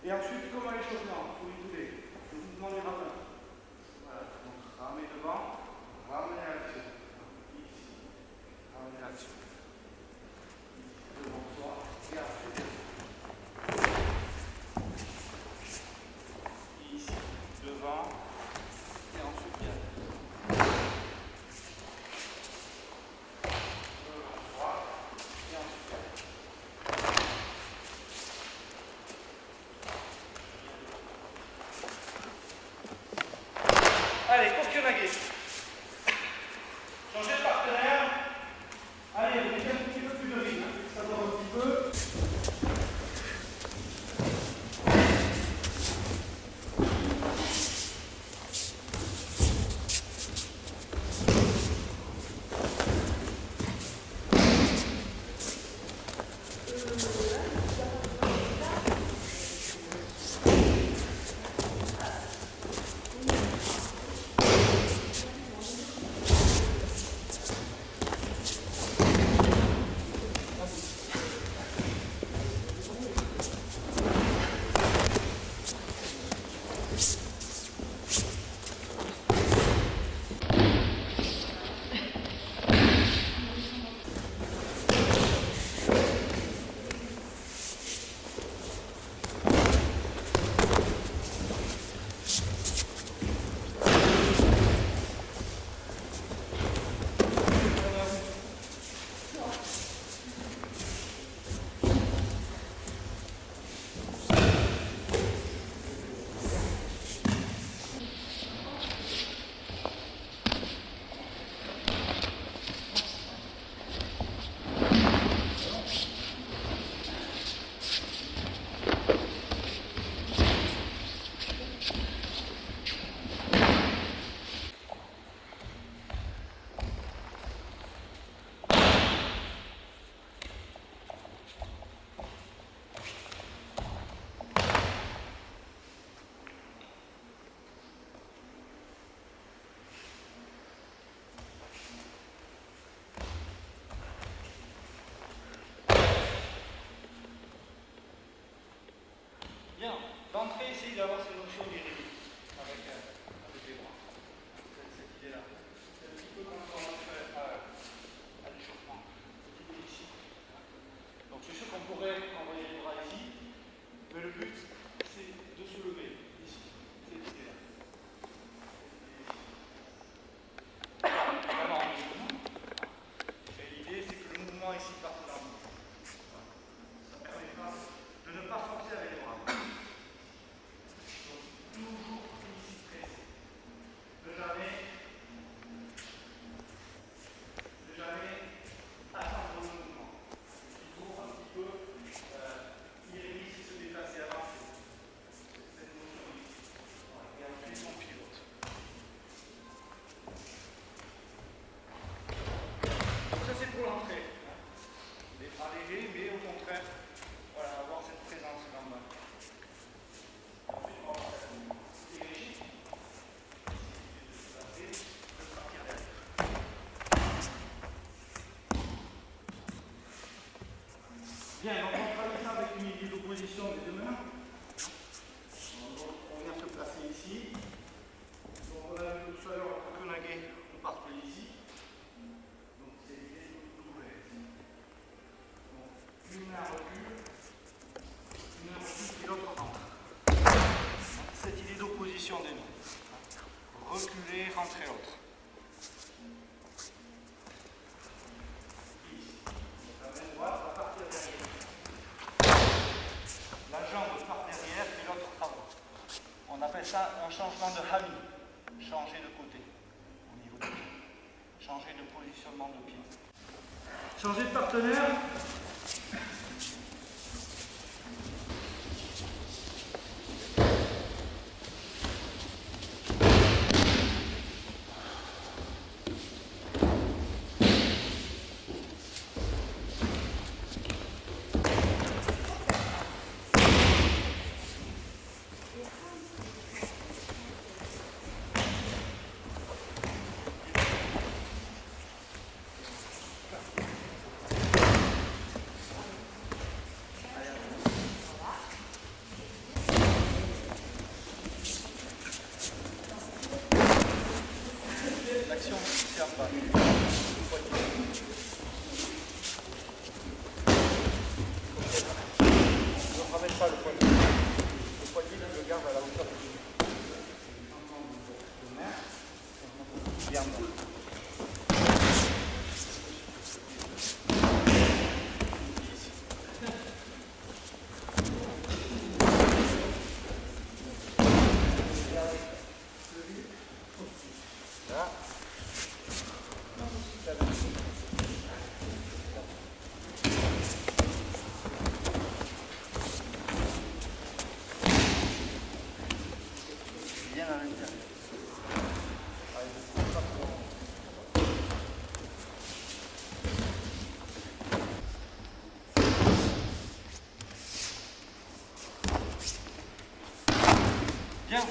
Et ensuite, comme à l'échauffement, pour y touler, le mouvement des rameurs. Voilà, donc ramener devant, ramener à l'action. Ici, ramener à l'action. Devant soi, et après. Ici, devant, et ensuite bien. Devant soi, et ensuite bien. Allez, Kokyonage. Changez de partenaire. Allez, vous mettez un petit peu plus de rythme. Ça va un petit peu. Bien, d'entrée, essayez d'avoir ces notions d'irrégulier avec les bras. Cette idée-là. C'est un petit peu comme on va faire à l'échauffement. Cette idée ici. Donc c'est sûr qu'on pourrait envoyer les bras ici, mais le but, c'est de se lever ici. Cette idée-là. Vraiment en mouvement. Et l'idée, c'est que le mouvement ici parte dans le mouvement. Ça ne permet pas de ne pas forcer avec les bras. Toujours ici pressé. Ne jamais attendre le mouvement. Toujours un petit peu irrégulier, se déplacer avant. Cette notion ici. Voilà. Et ensuite on pilote. Donc ça c'est pour l'entrée. Les bras légers, mais au contraire, voilà, avoir cette présence quand même. Ensuite on va voir ça. Bien, donc on travaille ça avec une idée d'opposition des deux mains. On vient se placer ici. Donc on a vu tout à l'heure le Kokyonage, on partait ici. Donc c'est l'idée d'ouvrir ici. Donc une main recule et l'autre rentre. Cette idée d'opposition des mains. Reculer, rentrer l'autre. La main droite va partir derrière. La jambe part derrière et l'autre avant. On appelle ça un changement de hami. Changer de côté au niveau du pied. Changer de positionnement de pied. Changer de partenaire. pas le poignet. Le poignet, je le garde à la hauteur du genou. Bien. Bien à l'intérieur. Bien.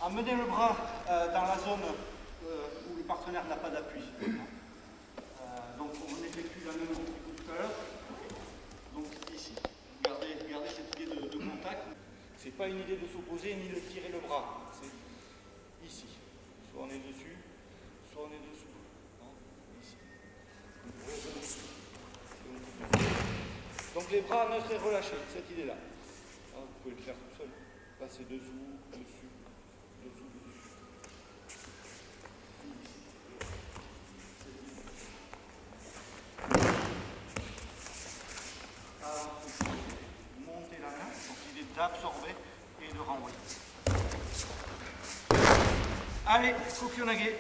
Amenez le bras dans la zone où le partenaire n'a pas d'appui. Donc on effectue la même chose que tout à l'heure. Donc ici, gardez cette idée de contact. C'est pas une idée de s'opposer ni de tirer le bras. C'est ici. Soit on est dessus, soit on est dessous. Hein, ici. Donc les bras neutres et relâchés, cette idée-là. Hein, vous pouvez le faire tout seul. Là c'est dessous, dessus, dessous, dessus. Monter la main, donc l'idée d'absorber et de renvoyer. Allez, Kokyo Nage.